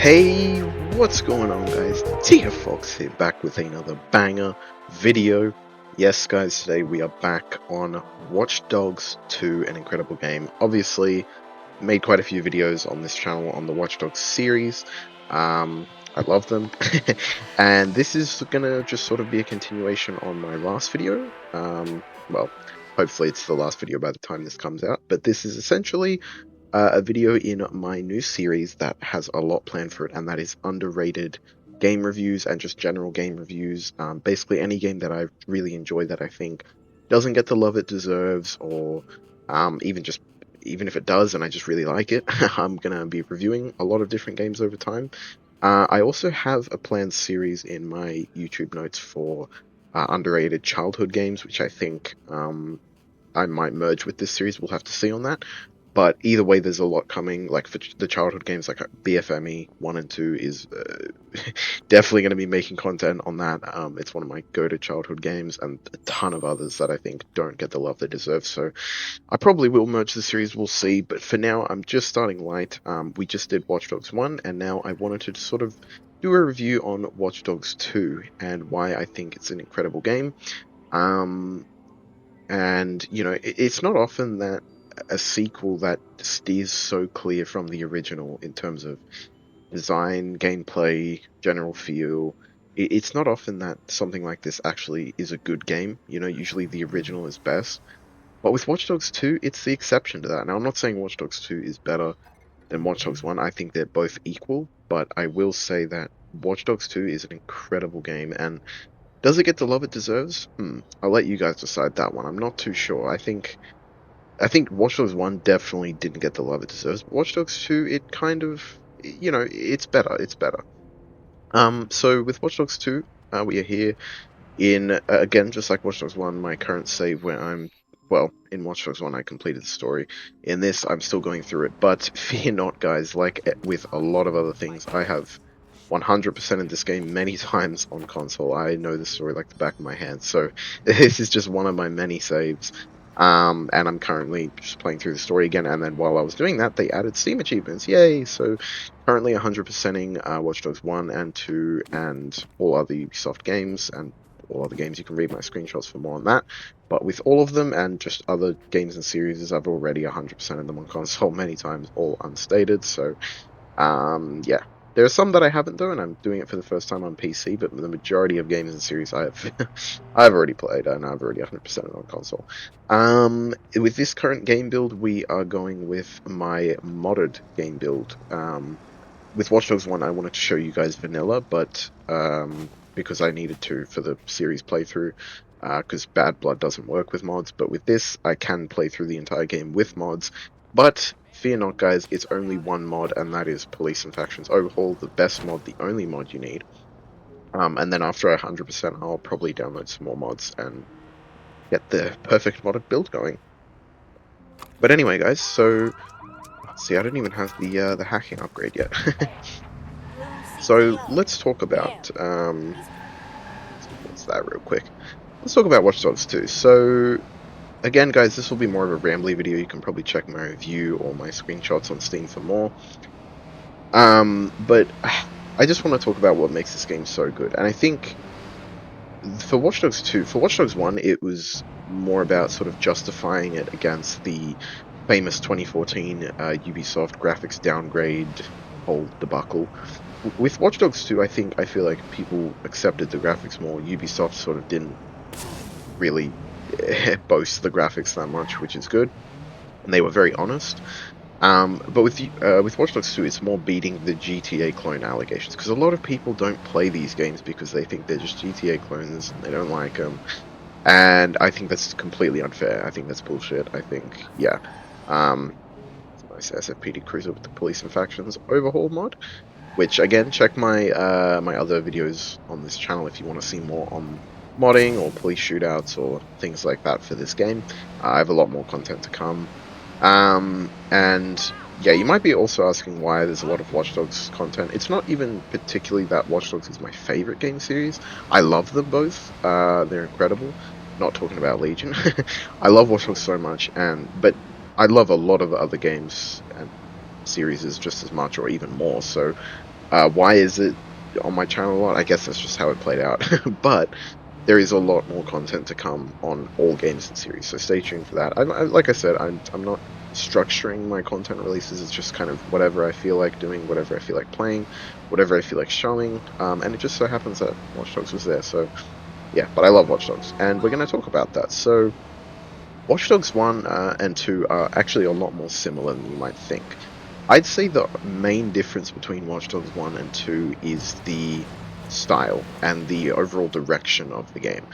Hey, what's going on, guys? Tia Fox here, back with another banger video. Yes, guys, today we are back on Watch Dogs 2, an incredible game. Obviously, made quite a few videos on this channel on the Watch Dogs series. I love them. And this is gonna just sort of be a continuation on my last video. Well, hopefully it's the last video by the time this comes out, but this is essentially a video in my new series that has a lot planned for it, and that is underrated game reviews and just general game reviews. Basically, any game that I really enjoy that I think doesn't get the love it deserves, or even if it does and I just really like it, I'm gonna be reviewing a lot of different games over time. I also have a planned series in my YouTube notes for underrated childhood games, which I think I might merge with this series. We'll have to see on that. But either way, there's a lot coming. Like for the childhood games, like BFME 1 and 2 is definitely going to be making content on that. It's one of my go-to childhood games, and a ton of others that I think don't get the love they deserve. So I probably will merge the series. We'll see. But for now, I'm just starting light. We just did Watch Dogs 1, and now I wanted to sort of do a review on Watch Dogs 2 and why I think it's an incredible game. And you know, it's not often that a sequel that steers so clear from the original in terms of design, gameplay, general feel. It's not often that something like this actually is a good game. You know, usually the original is best. But with Watch Dogs 2, it's the exception to that. Now, I'm not saying Watch Dogs 2 is better than Watch Dogs 1. I think they're both equal, but I will say that Watch Dogs 2 is an incredible game, and does it get the love it deserves? I'll let you guys decide that one. I'm not too sure. I think Watch Dogs 1 definitely didn't get the love it deserves. But Watch Dogs 2, it kind of, you know, it's better. It's better. So with Watch Dogs 2, we are here in, again, just like Watch Dogs 1, my current save where in Watch Dogs 1, I completed the story. In this, I'm still going through it, but fear not, guys, like with a lot of other things, I have 100% in this game many times on console. I know the story like the back of my hand, so this is just one of my many saves. And I'm currently just playing through the story again, and then while I was doing that, they added Steam achievements, yay! So currently 100%ing Watch Dogs 1 and 2 and all other Ubisoft games, and all other games. You can read my screenshots for more on that. But with all of them, and just other games and series, I've already 100% of them on console many times, all unstated, so yeah. There are some that I haven't though, and I'm doing it for the first time on PC, but the majority of games and series I've already played, and I've already 100% it on console. With this current game build, we are going with my modded game build. With Watch Dogs 1, I wanted to show you guys vanilla, but because I needed to for the series playthrough, because Bad Blood doesn't work with mods, but with this, I can play through the entire game with mods. But fear not, guys, it's only one mod, and that is Police and Factions Overhaul, the best mod, the only mod you need. And then after 100%, I'll probably download some more mods and get the perfect modded build going. But anyway, guys, so see, I don't even have the hacking upgrade yet. So let's talk about what's that real quick. Let's talk about Watch Dogs 2. So again, guys, this will be more of a rambly video. You can probably check my review or my screenshots on Steam for more. But I just want to talk about what makes this game so good. And I think for Watch Dogs 2, for Watch Dogs 1, it was more about sort of justifying it against the famous 2014 Ubisoft graphics downgrade whole debacle. With Watch Dogs 2, I feel like people accepted the graphics more. Ubisoft sort of didn't really boast the graphics that much, which is good, and they were very honest. But with Watch Dogs 2, it's more beating the GTA clone allegations, because a lot of people don't play these games because they think they're just GTA clones and they don't like them, and I think that's completely unfair. I think that's bullshit. I think, yeah, it's a nice SFPD cruiser with the Police and Factions Overhaul mod, which again, check my my other videos on this channel if you want to see more on modding or police shootouts or things like that for this game. I have a lot more content to come. And yeah, you might be also asking why there's a lot of Watch Dogs content. It's not even particularly that Watch Dogs is my favorite game series. I love them both. They're incredible. Not talking about Legion. I love Watch Dogs so much, but I love a lot of other games and series just as much or even more. So Why is it on my channel a lot? I guess that's just how it played out. But there is a lot more content to come on all games and series, so stay tuned for that. Like I said, I'm not structuring my content releases. It's just kind of whatever I feel like doing, whatever I feel like playing, whatever I feel like showing. And it just so happens that Watch Dogs was there. So yeah, but I love Watch Dogs, and we're going to talk about that. So Watch Dogs 1 and 2 are actually a lot more similar than you might think. I'd say the main difference between Watch Dogs 1 and 2 is the style and the overall direction of the game.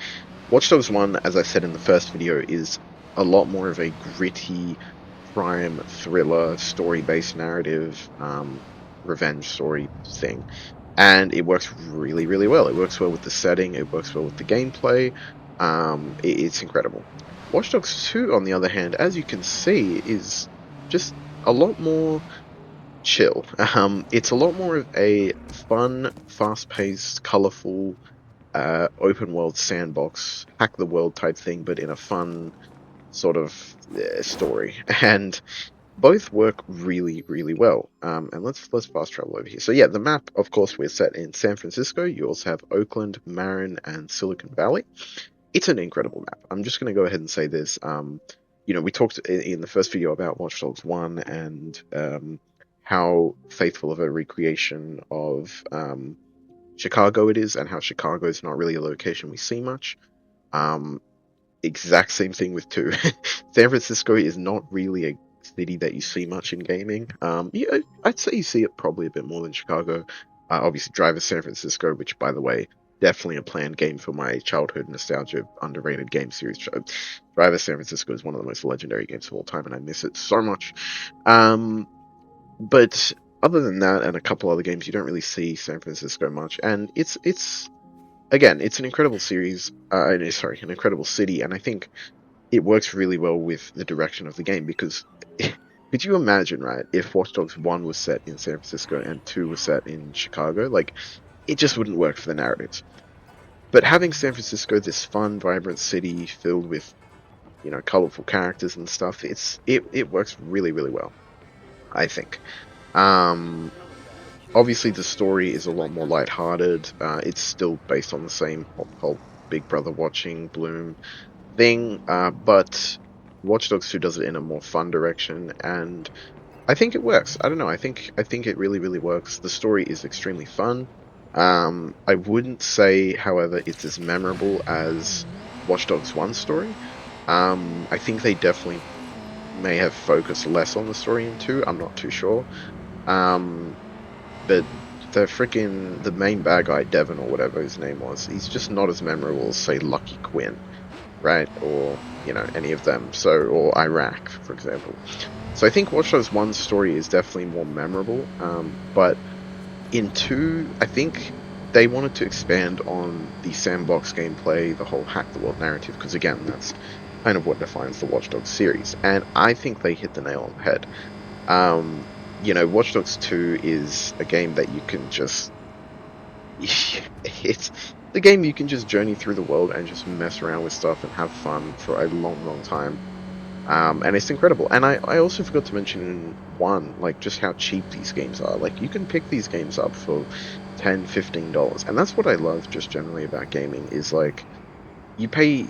Watch Dogs 1, as I said in the first video, is a lot more of a gritty crime thriller, story-based narrative, revenge story thing. And it works really, really well. It works well with the setting, it works well with the gameplay. It's incredible. Watch Dogs 2, on the other hand, as you can see, is just a lot more chill. It's a lot more of a fun, fast-paced, colorful, open world sandbox, hack the world type thing, but in a fun sort of story. And both work really, really well. And let's fast travel over here. So yeah, the map, of course, we're set in San Francisco. You also have Oakland, Marin, and Silicon Valley. It's an incredible map. I'm just going to go ahead and say this. We talked in the first video about Watch Dogs 1 and how faithful of a recreation of Chicago it is, and how Chicago is not really a location we see much. Exact same thing with 2. San Francisco is not really a city that you see much in gaming. Yeah, I'd say you see it probably a bit more than Chicago. Obviously, Drive of San Francisco, which, by the way, definitely a planned game for my childhood nostalgia underrated game series show. Drive of San Francisco is one of the most legendary games of all time, and I miss it so much. But other than that, and a couple other games, you don't really see San Francisco much, and it's again, it's an incredible series. Sorry, an incredible city, and I think it works really well with the direction of the game because could you imagine, right, if Watch Dogs 1 was set in San Francisco and 2 was set in Chicago? Like, it just wouldn't work for the narratives. But having San Francisco, this fun, vibrant city filled with, colorful characters and stuff, it works really, really well, I think. Um, Obviously, the story is a lot more lighthearted. It's still based on the same whole Big Brother watching Bloom thing, but Watch Dogs 2 does it in a more fun direction, and I think it works. I don't know. I think it really, really works. The story is extremely fun. I wouldn't say, however, it's as memorable as Watch Dogs 1's story. I think they definitely may have focused less on the story in 2. I'm not too sure. But the main bad guy, Devon or whatever his name was, he's just not as memorable as, say, Lucky Quinn, right? Or, any of them. Or Iraq, for example. So I think Watch Dogs 1's story is definitely more memorable, but in 2, I think they wanted to expand on the sandbox gameplay, the whole hack the world narrative, because again, that's kind of what defines the Watch Dogs series, and I think they hit the nail on the head. Watch Dogs 2 is a game that you can just... it's the game you can just journey through the world and just mess around with stuff and have fun for a long, long time. And it's incredible. And I also forgot to mention in 1, like, just how cheap these games are. Like, you can pick these games up for $10, $15. And that's what I love just generally about gaming, is, like, you pay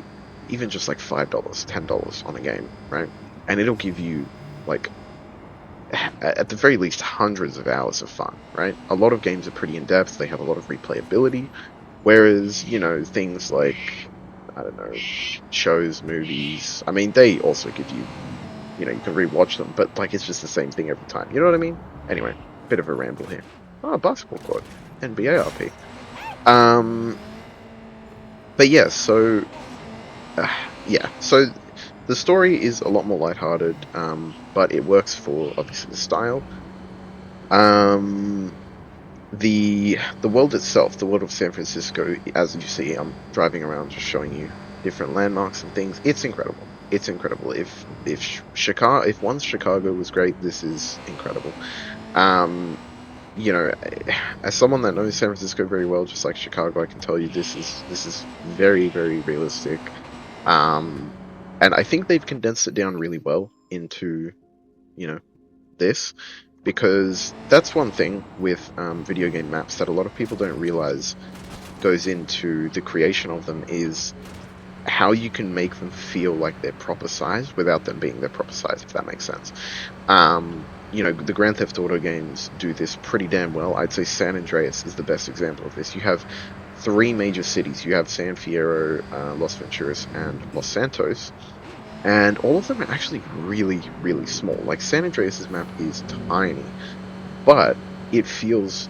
even just, like, $5, $10 on a game, right? And it'll give you, like, at the very least, hundreds of hours of fun, right? A lot of games are pretty in-depth, they have a lot of replayability, whereas, things like, I don't know, shows, movies, I mean, they also give you, you can rewatch them, but, like, it's just the same thing every time, you know what I mean? Anyway, bit of a ramble here. Oh, basketball court. NBA RP. But yeah, so the story is a lot more lighthearted, but it works for, obviously, the style. The world itself, the world of San Francisco, as you see, I'm driving around just showing you different landmarks and things. It's incredible. It's incredible. If once Chicago was great, this is incredible. As someone that knows San Francisco very well, just like Chicago, I can tell you this is very, very realistic. And I think they've condensed it down really well into, this. because that's one thing with video game maps that a lot of people don't realize goes into the creation of them is how you can make them feel like they're proper size without them being their proper size, if that makes sense. The Grand Theft Auto games do this pretty damn well. I'd say San Andreas is the best example of this. You have three major cities. You have San Fierro, Los Venturas, and Los Santos. And all of them are actually really, really small. Like, San Andreas' map is tiny, but it feels...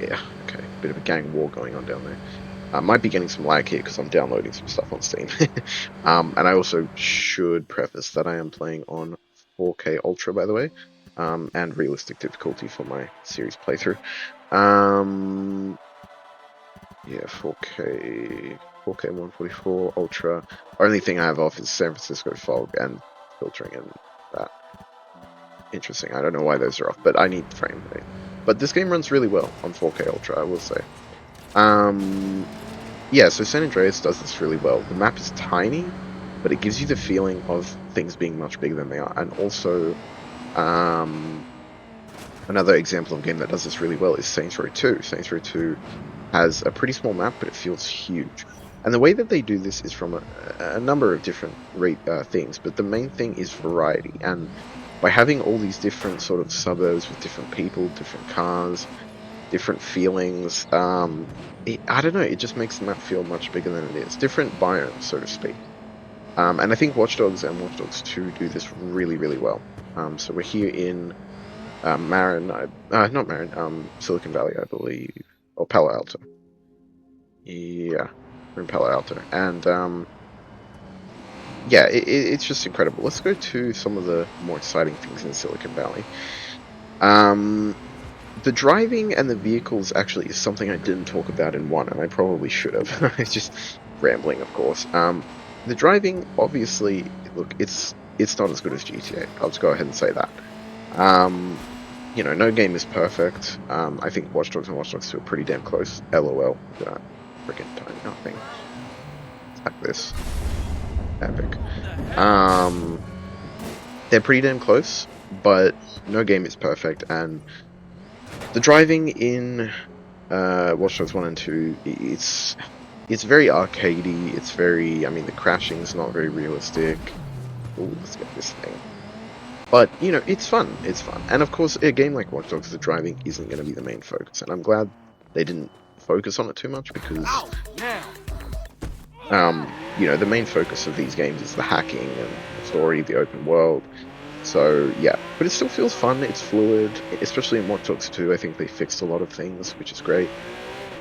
Yeah, okay, bit of a gang war going on down there. I might be getting some lag here because I'm downloading some stuff on Steam. And I also should preface that I am playing on 4K Ultra, by the way, and realistic difficulty for my series playthrough. Yeah, 4K 144 Ultra. Only thing I have off is San Francisco fog and filtering and that. Interesting. I don't know why those are off, but I need frame rate. But this game runs really well on 4K Ultra, I will say. Yeah, so San Andreas does this really well. The map is tiny, but it gives you the feeling of things being much bigger than they are. And also, another example of a game that does this really well is Saints Row 2. Saints Row 2 has a pretty small map, but it feels huge. And the way that they do this is from a number of different things, but the main thing is variety. And by having all these different sort of suburbs with different people, different cars, different feelings, I don't know, it just makes the map feel much bigger than it is. Different biomes, so to speak. And I think Watch Dogs and Watch Dogs 2 do this really, really well. So we're here in Silicon Valley, I believe, or Palo Alto. Yeah, we're in Palo Alto. And, yeah, it's just incredible. Let's go to some of the more exciting things in Silicon Valley. The driving and the vehicles actually is something I didn't talk about in 1, and I probably should have. It's just rambling, of course. The driving, obviously, look, it's not as good as GTA. I'll just go ahead and say that. No game is perfect. I think Watch Dogs and Watch Dogs 2 are pretty damn close. LOL. Freaking tiny nothing. Like this. Epic. They're pretty damn close, but no game is perfect, and the driving in Watch Dogs 1 and 2, it's very arcadey, it's very, the crashing is not very realistic. Ooh, let's get this thing. But, it's fun, And of course, a game like Watch Dogs, the driving isn't going to be the main focus, and I'm glad they didn't focus on it too much, because, the main focus of these games is the hacking and the story, the open world. So, yeah, but it still feels fun, it's fluid, especially in Watch Dogs 2, I think they fixed a lot of things, which is great.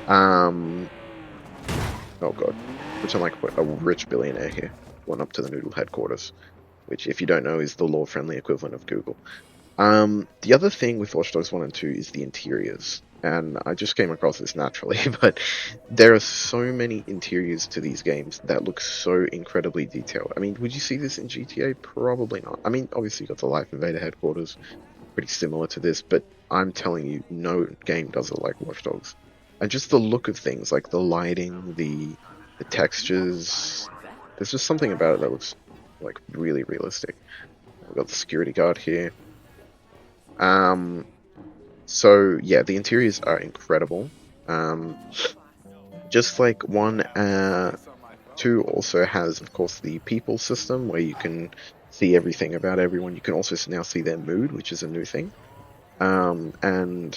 Oh god, which I'm like a rich billionaire here, one up to the Noodle headquarters, which, if you don't know, is the law-friendly equivalent of Google. The other thing with Watch Dogs 1 and 2 is the interiors, and I just came across this naturally, but there are so many interiors to these games that look so incredibly detailed. Would you see this in GTA? Probably not. Obviously you got the Life Invader headquarters, pretty similar to this, but I'm telling you, no game does it like Watch Dogs. And just the look of things, like the lighting, the textures, there's just something about it that looks, like, really realistic. We've got the security guard here. So, yeah, the interiors are incredible. Just like 1, 2 also has, of course, the people system, where you can see everything about everyone. You can also now see their mood, which is a new thing. And,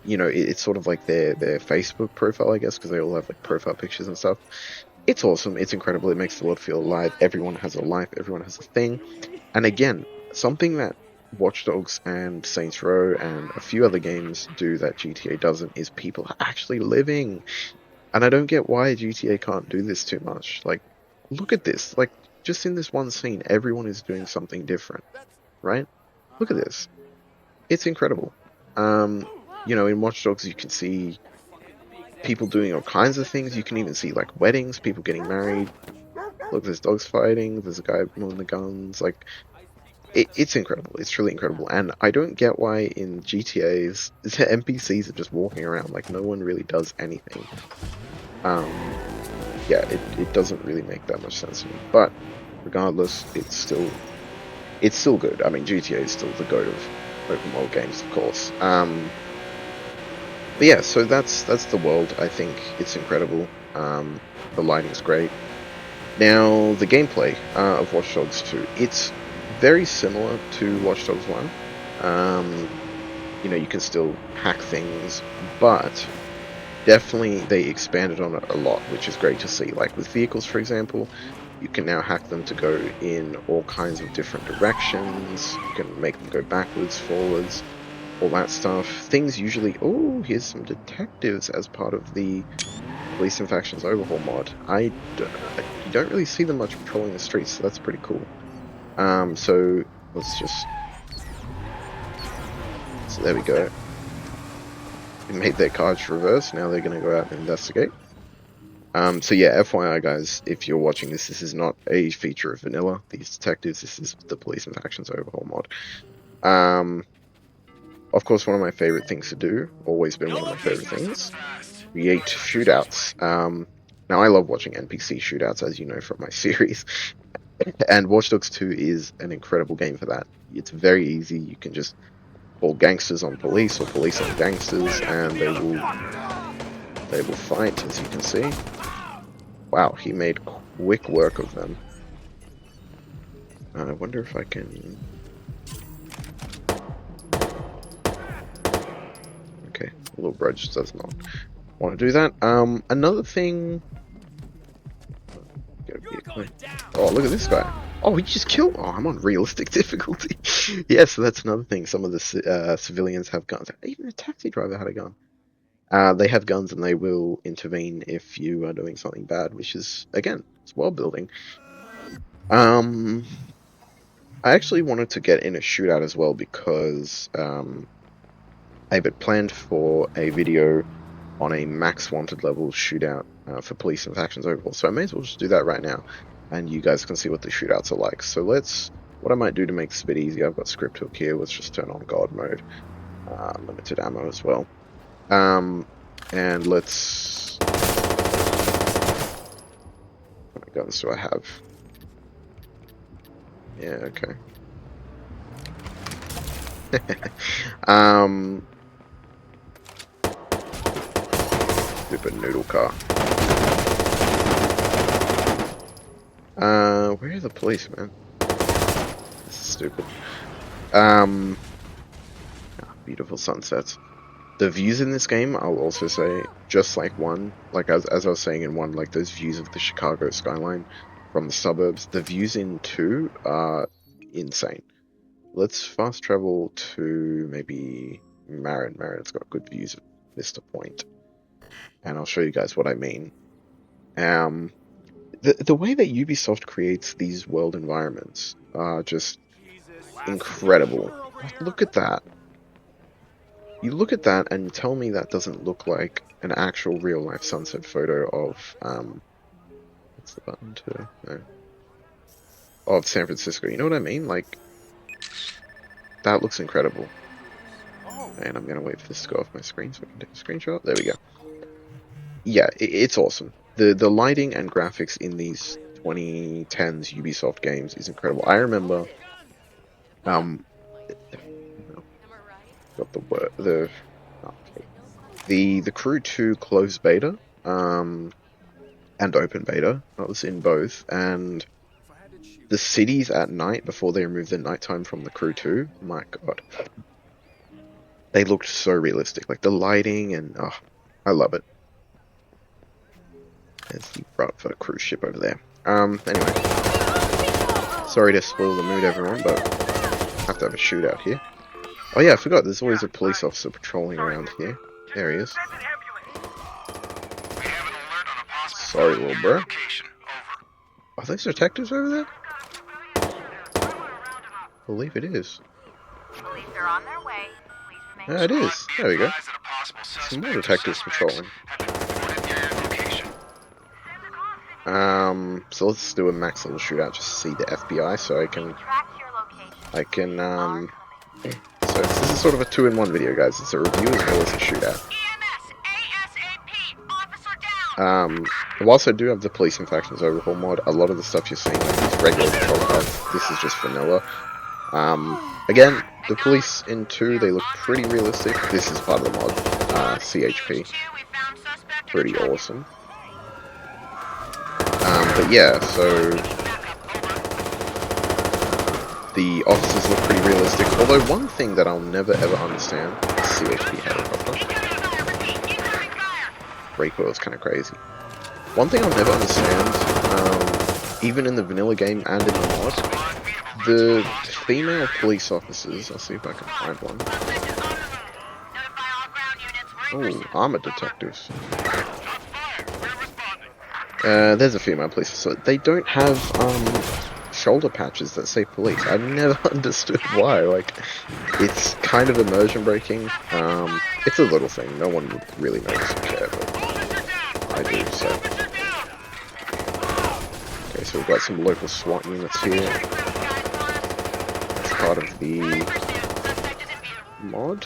it's sort of like their Facebook profile, I guess, because they all have, like, profile pictures and stuff. It's awesome, it's incredible, it makes the world feel alive, everyone has a life, everyone has a thing. And again, something that Watch Dogs and Saints Row and a few other games do that GTA doesn't is people are actually living. And I don't get why GTA can't do this too much. Like, look at this. Like, just in this one scene, everyone is doing something different, right? Look at this. It's incredible. In Watch Dogs you can see people doing all kinds of things. You can even see, like, weddings, people getting married. Look, there's dogs fighting, there's a guy moving the guns, like... It's incredible. It's truly incredible. And I don't get why in GTA's the NPCs are just walking around. Like, no one really does anything. Yeah, it doesn't really make that much sense to me. But regardless, it's still good. GTA is still the goat of open world games, of course. But yeah, so that's the world. I think it's incredible. The lighting's great. Now, the gameplay of Watch Dogs 2, it's very similar to Watch Dogs 1. You know, you can still hack things, but definitely they expanded on it a lot, which is great to see. Like with vehicles, for example, you can now hack them to go in all kinds of different directions. You can make them go backwards, forwards, all that stuff. Things usually... Oh, here's some detectives as part of the Police and Factions Overhaul mod. You don't really see them much patrolling the streets, so that's pretty cool. So let's just... So there we go. They made their cards reverse, now they're going to go out and investigate. So yeah, FYI guys, if you're watching this, this is not a feature of vanilla, these detectives, this is the Police and Factions Overhaul mod. Of course, one of my favorite things to do, always been one of my favorite things, create shootouts. Now I love watching NPC shootouts, as you know from my series, and Watch Dogs 2 is an incredible game for that. It's very easy, you can just call gangsters on police, or police on gangsters, and they will fight, as you can see. Wow, he made quick work of them. I wonder if I can... Okay, Little Grudge does not want to do that. Another thing... Oh, look at this guy. Oh, he just killed... Oh, I'm on realistic difficulty. Yeah, so that's another thing. Some of the civilians have guns. Even a taxi driver had a gun. They have guns and they will intervene if you are doing something bad, which is, again, it's world building. I actually wanted to get in a shootout as well because I had planned for a video on a max wanted level shootout for Police and Factions Overhaul, so I may as well just do that right now, and you guys can see what the shootouts are like. So what I might do to make this a bit easier, I've got script hook here, let's just turn on God mode, limited ammo as well. And let's... How many guns do I have? Yeah, okay. Stupid noodle car. Where are the police, man? This is stupid. Beautiful sunsets. The views in this game, I'll also say, just like one, like as I was saying in one, like those views of the Chicago skyline from the suburbs, the views in 2 are insane. Let's fast travel to maybe Marin. Marin's got good views of Vista Point, and I'll show you guys what I mean. The way that Ubisoft creates these world environments are just incredible. Look at that. You look at that and tell me that doesn't look like an actual real-life sunset photo of, what's the button to, no. Of San Francisco, you know what I mean? Like, that looks incredible. And I'm gonna wait for this to go off my screen so I can take a screenshot. There we go. Yeah, it's awesome. The lighting and graphics in these 2010s Ubisoft games is incredible. I remember, got the Crew 2 closed beta, and open beta. I was in both, and the cities at night before they removed the nighttime from the Crew 2, my god, they looked so realistic. Like the lighting and I love it. There's the Bradford cruise ship over there. Anyway, sorry to spoil the mood, everyone, but I have to have a shootout here. Oh yeah, I forgot. There's always a police officer patrolling around here. There he is. Sorry, little bro. Are those detectives over there? I believe it is. Yeah, it is. There we go. Some more detectives patrolling. So let's do a max level shootout just to see the FBI, so I can, so this is sort of a 2-in-1 video, guys. It's a review as well as a shootout. Whilst I do have the Police and Factions Overhaul mod, a lot of the stuff you're seeing, like these regular patrol cards, this is just vanilla. Again, The police in 2, they look pretty realistic. This is part of the mod, CHP. Pretty awesome. But yeah, so the officers look pretty realistic. Although one thing that I'll never ever understand is CHP helicopter. Recoil is kind of crazy. One thing I'll never understand, even in the vanilla game and in the mod, the female police officers, I'll see if I can find one. Oh, armored detectives. There's a female police officer. They don't have, shoulder patches that say police. I never understood why. Like, it's kind of immersion breaking. It's a little thing. No one would really notice or care, but I do, so. Okay, so we've got some local SWAT units here. It's part of the mod.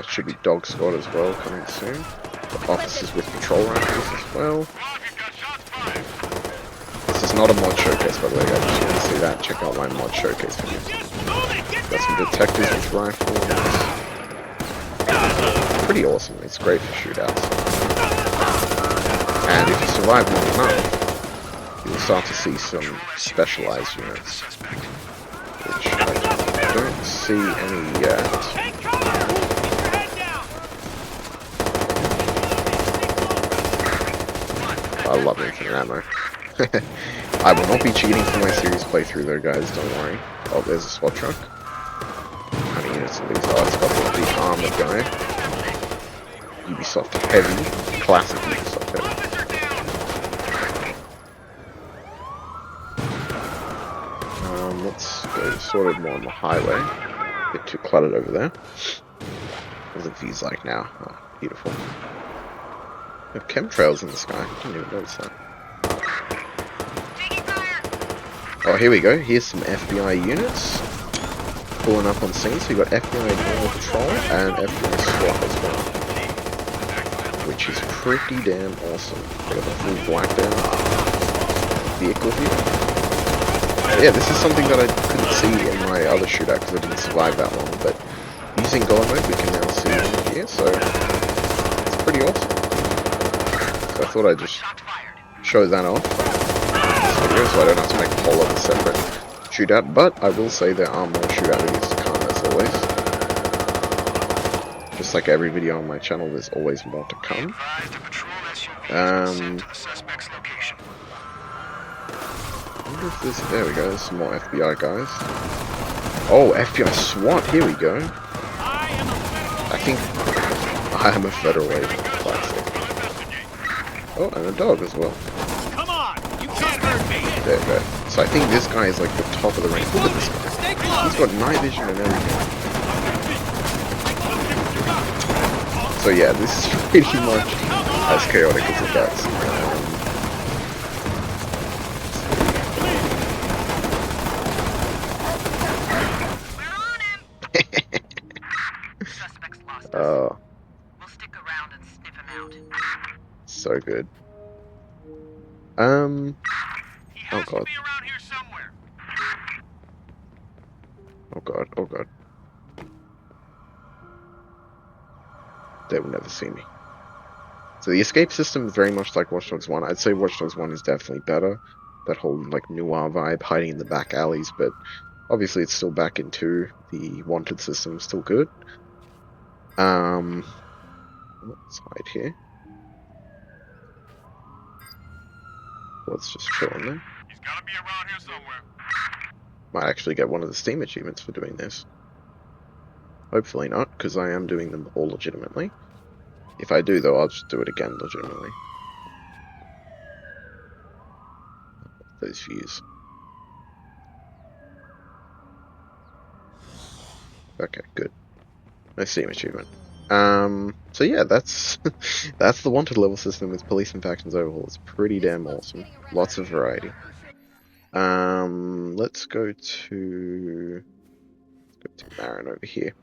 Should be dog squad as well coming soon. The officers with patrol rifles as well. This is not a mod showcase, by the way, guys. If you want to see that, check out my mod showcase video. Got some detectives with rifles. Pretty awesome. It's great for shootouts. And if you survive long enough, you'll start to see some specialized units, which I don't see any yet. I love infinite ammo. I will not be cheating for my series playthrough though, guys, don't worry. Oh, there's a SWAT truck. How many units of these? Oh, it's got the big armored guy. Ubisoft heavy. Classic Ubisoft heavy. Let's go sort of more on the highway. A bit too cluttered over there. What are the views like now? Oh, beautiful. We have chemtrails in the sky. I didn't even notice that. Oh, here we go. Here's some FBI units pulling up on scene. So you've got FBI Normal Patrol and FBI SWAT as well, which is pretty damn awesome. Got a full black down vehicle here. Yeah, this is something that I couldn't see in my other shootout because I didn't survive that long, but using God mode we can now see it here, so it's pretty awesome. So I thought I'd just show that off in this video so I don't have to make a whole other separate shootout, but I will say there are more shootout videos to come as always. Just like every video on my channel, there's always more to come. There we go, there's some more FBI guys. Oh, FBI SWAT, here we go. I think I am a federal agent, classic. Oh, and a dog as well. Come on, you can't hurt me. There we go. So I think this guy is like the top of the range. Look at this guy. He's got night vision and everything. So yeah, this is pretty much as chaotic as it gets. Oh, we'll stick around and sniff him out. so good. He Oh has god. to be around here somewhere. Oh god, oh god. They will never see me. So the escape system is very much like Watch Dogs 1. I'd say Watch Dogs 1 is definitely better. That whole like noir vibe, hiding in the back alleys, but obviously it's still back in 2. The wanted system is still good. Let's hide here. Let's just chill on there. He's gotta be around here somewhere. Might actually get one of the Steam achievements for doing this. Hopefully not, because I am doing them all legitimately. If I do, though, I'll just do it again legitimately. Those views. Okay, good. No Steam achievement. So yeah, that's that's the wanted level system with police and factions overhaul. It's pretty damn awesome. Lots of variety. Let's go to Marin over here.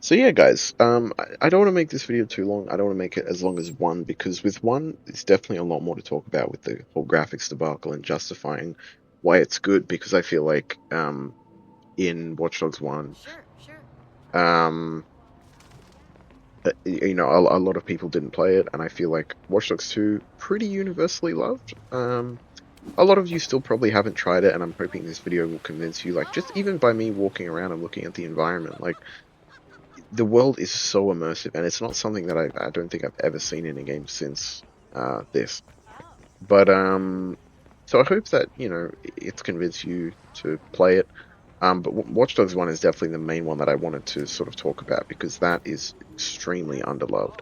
So yeah, guys, I don't want to make this video too long. I don't want to make it as long as 1, because with 1, it's definitely a lot more to talk about with the whole graphics debacle and justifying why it's good, because I feel like, in Watch Dogs 1. Sure, sure. You know, a lot of people didn't play it, and I feel like Watch Dogs 2 pretty universally loved. A lot of you still probably haven't tried it, and I'm hoping this video will convince you. Like, just even by me walking around and looking at the environment, like, the world is so immersive, and it's not something that I don't think I've ever seen in a game since this. But so I hope that, you know, it's convinced you to play it. But Watch Dogs 1 is definitely the main one that I wanted to sort of talk about because that is extremely underloved.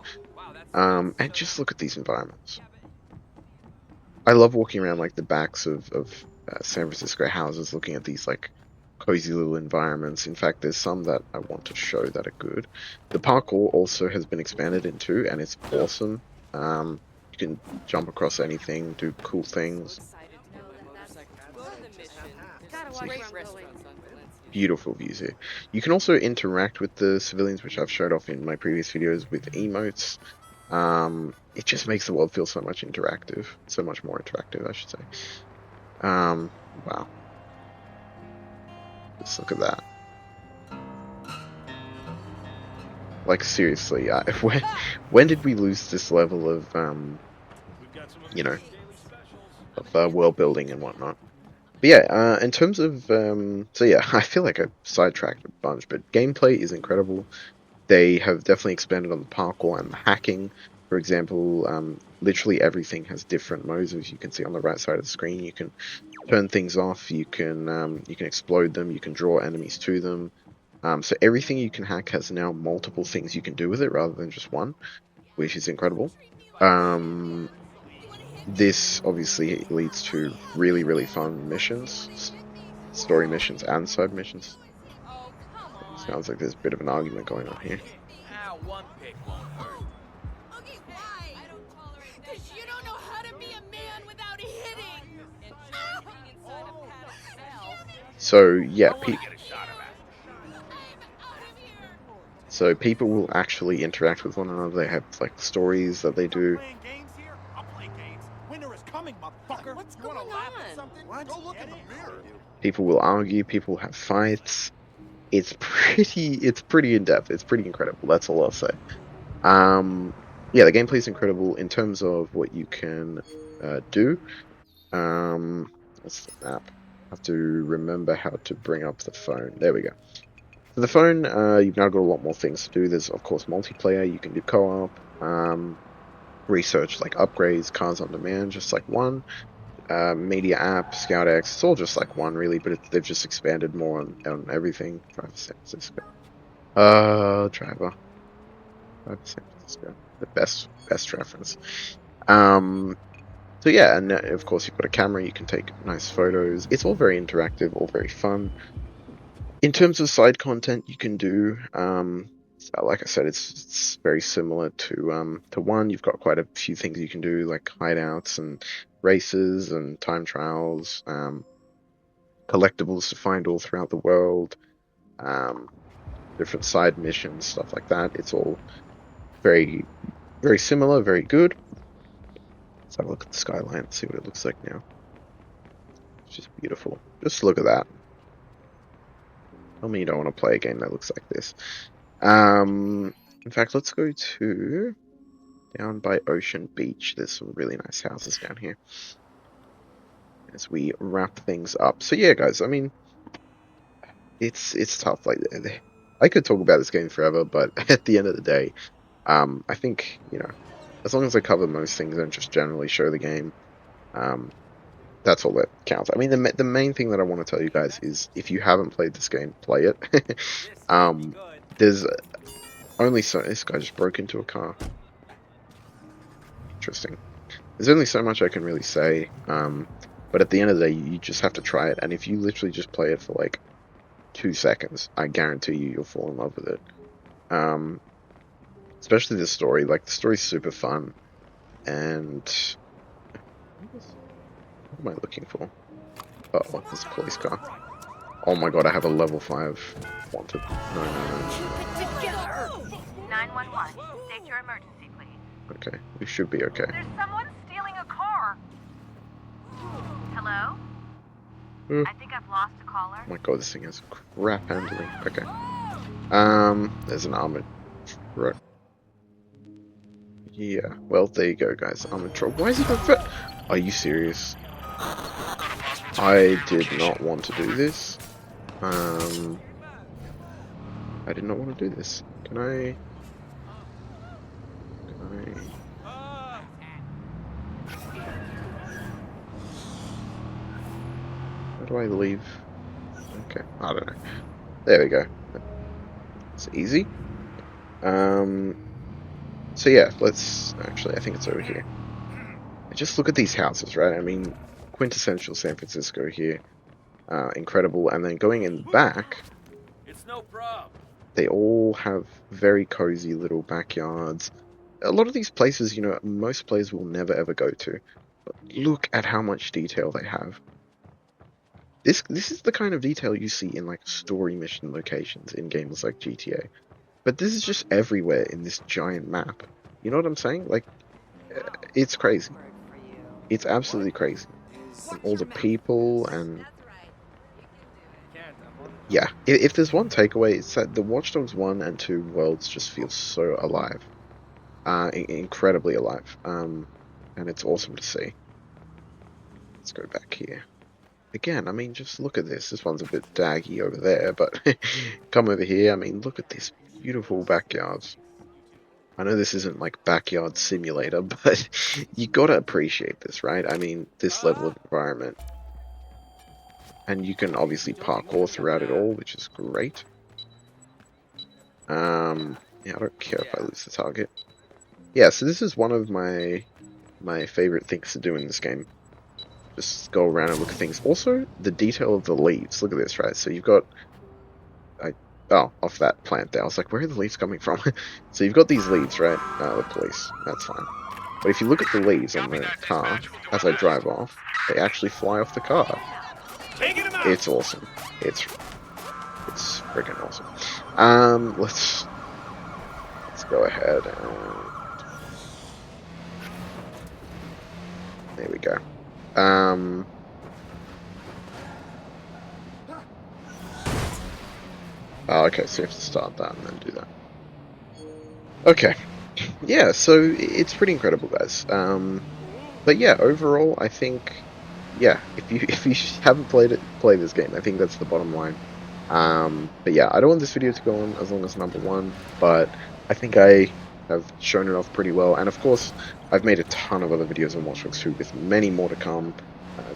And just look at these environments. I love walking around like the backs of San Francisco houses, looking at these like cozy little environments. In fact, there's some that I want to show that are good. The parkour also has been expanded into, and it's awesome. You can jump across anything, do cool things. Beautiful views here. You can also interact with the civilians, which I've showed off in my previous videos with emotes. It just makes the world feel so much interactive, so much more interactive, I should say. Wow. Just look at that. Like, seriously, when did we lose this level of, you know, of world building and whatnot? But yeah, in terms of, so yeah, I feel like I sidetracked a bunch, but gameplay is incredible. They have definitely expanded on the parkour and the hacking. For example, literally everything has different modes, as you can see on the right side of the screen. You can turn things off, you can explode them, you can draw enemies to them. So everything you can hack has now multiple things you can do with it rather than just one, which is incredible. This obviously leads to really, really fun missions, story missions and side missions. Sounds like there's a bit of an argument going on here. One pick won't hurt. Okay, why? I don't tolerate that. Because you don't know how to be a man without hitting. So yeah, I want to get a shot of that. so people will actually interact with one another. They have like stories that they do. Playing games here? I'll play games. Winter is coming, motherfucker. What's You wanna going laugh at on? something? Go look in the mirror. People will argue. People have fights. It's pretty in depth. It's pretty incredible. That's all I'll say. Yeah, the gameplay is incredible in terms of what you can do. What's the map? I have to remember how to bring up the phone. There we go. For the phone, you've now got a lot more things to do. There's of course multiplayer. You can do co-op. Research like upgrades, cars on demand, just like one. Media app, Scout X, it's all just like one really, but they've just expanded more on everything. Driver San Francisco. Driver San Francisco. The best reference. So yeah, and of course you've got a camera, you can take nice photos. It's all very interactive, all very fun. In terms of side content you can do, like I said, it's very similar to one. You've got quite a few things you can do, like hideouts and races and time trials, collectibles to find all throughout the world, different side missions, stuff like that. It's all very, very similar, very good. Let's have a look at the skyline and see what it looks like now. It's just beautiful. Just look at that. Tell me you don't want to play a game that looks like this. In fact, let's go to down by Ocean Beach. There's some really nice houses down here as we wrap things up. So yeah, guys, I mean, it's tough. Like, I could talk about this game forever, but at the end of the day, I think, you know, as long as I cover most things and just generally show the game, that's all that counts. I mean, the main thing that I want to tell you guys is if you haven't played this game, play it. There's only so... This guy just broke into a car. Interesting. There's only so much I can really say, but at the end of the day, you just have to try it, and if you literally just play it for like 2 seconds, I guarantee you'll fall in love with it. Especially the story. Like, the story's super fun, and... What am I looking for? Oh, there's a police car. Oh my god, I have a level 5 wanted. No. 911. State your emergency, please. Okay, we should be okay. There's someone stealing a car. Hello? Oh I think I've lost a caller. my god, this thing has crap handling. Okay. There's an armored truck. Yeah. Well, there you go, guys. Armored truck. Why is it on foot? Are you serious? I did not want to do this. I did not want to do this. Can I? How do I leave? Okay, I don't know. There we go. It's easy. So yeah, let's actually. I think it's over here. Just look at these houses, right? I mean, quintessential San Francisco here. Incredible. And then going in the back, It's no problem. they all have very cozy little backyards. A lot of these places, you know, most players will never ever go to. But look at how much detail they have. This is the kind of detail you see in like story mission locations in games like GTA. But this is just everywhere in this giant map. You know what I'm saying? Like, it's crazy. It's absolutely crazy. And all the people and yeah, if there's one takeaway, it's that the Watch Dogs 1 and 2 worlds just feel so alive. Incredibly alive. And it's awesome to see. Let's go back here. Again, I mean, just look at this. This one's a bit daggy over there, but come over here. I mean, look at this beautiful backyards. I know this isn't like Backyard Simulator, but you gotta appreciate this, right? I mean, this level of environment. And you can obviously parkour throughout it all, which is great. Yeah, I don't care if I lose the target. Yeah, so this is one of my favorite things to do in this game. Just go around and look at things. Also, the detail of the leaves. Look at this, right? So you've got... off that plant there. I was like, where are the leaves coming from? So you've got these leaves, right? The police. That's fine. But if you look at the leaves on the car, as I drive off, they actually fly off the car. It's awesome. It's freaking awesome. Let's go ahead and there we go. Okay, so you have to start that and then do that. Okay. Yeah, so it's pretty incredible, guys. But yeah, overall, I think, yeah, if you haven't played this game. I think that's the bottom line. But yeah, I don't want this video to go on as long as number 1, but I think I have shown it off pretty well. And of course, I've made a ton of other videos on Watch Dogs 2 with many more to come,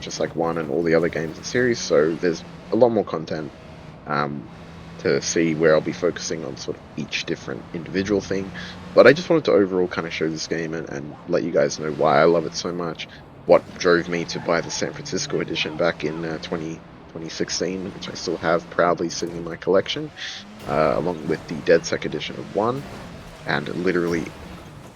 just like 1 and all the other games in the series. So there's a lot more content to see where I'll be focusing on sort of each different individual thing. But I just wanted to overall kind of show this game and let you guys know why I love it so much, what drove me to buy the San Francisco edition back in 2016, which I still have proudly sitting in my collection, along with the DedSec edition of 1, and literally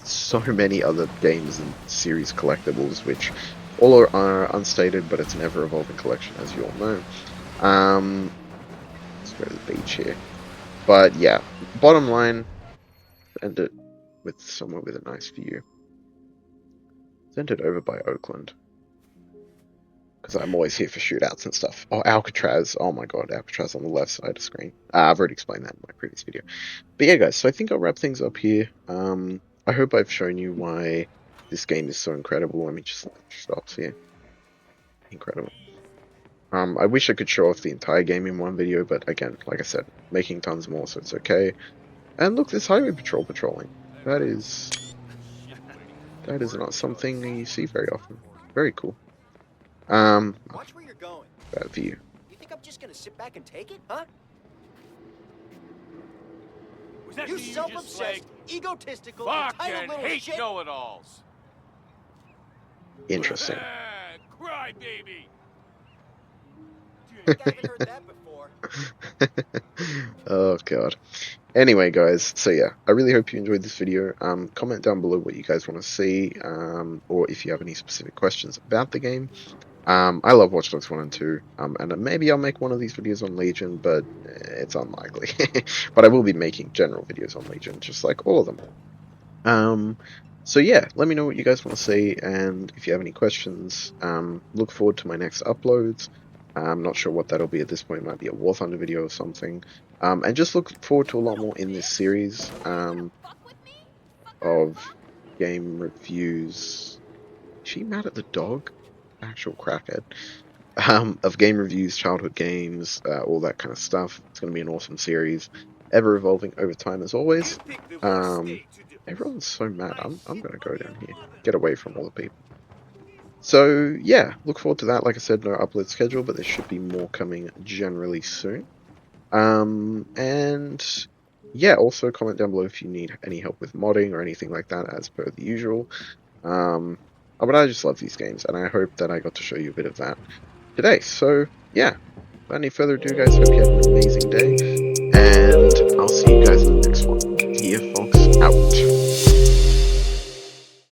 so many other games and series collectibles, which all are unstated, but it's an ever-evolving collection, as you all know. Let's go to the beach here. But yeah, bottom line, end it with somewhere with a nice view. Send it over by Oakland, because I'm always here for shootouts and stuff. Oh, Alcatraz. Oh my god, Alcatraz on the left side of the screen. I've already explained that in my previous video. But yeah, guys, so I think I'll wrap things up here. I hope I've shown you why this game is so incredible. Let me just stop here. Incredible. I wish I could show off the entire game in one video, but again, like I said, making tons more, so it's okay. And look, this highway patrol patrolling. That is not something you see very often. Very cool. Watch where you're going. That view. You think I'm just gonna sit back and take it, huh? Was that You me self-obsessed, egotistical, fucking entitled little hate shit. know-it-alls. Interesting. Cry, baby. I haven't heard that before. Oh god. Anyway, guys, so yeah, I really hope you enjoyed this video. Comment down below what you guys want to see, or if you have any specific questions about the game. I love Watch Dogs 1 and 2, and maybe I'll make one of these videos on Legion, but it's unlikely. But I will be making general videos on Legion, just like all of them. So yeah, let me know what you guys want to see, and if you have any questions, look forward to my next uploads. I'm not sure what that'll be at this point. It might be a War Thunder video or something. And just look forward to a lot more in this series of game reviews. Is she mad at the dog? Actual crackhead. Of game reviews, childhood games, all that kind of stuff. It's going to be an awesome series, ever evolving over time as always. Everyone's so mad. I'm going to go down here, get away from all the people. So yeah, look forward to that. Like I said, no upload schedule, but there should be more coming generally soon. And yeah, also comment down below if you need any help with modding or anything like that, as per the usual. But I just love these games, and I hope that I got to show you a bit of that today. So yeah, without any further ado, guys, hope you have an amazing day, and I'll see you guys in the next one. Here, folks, out.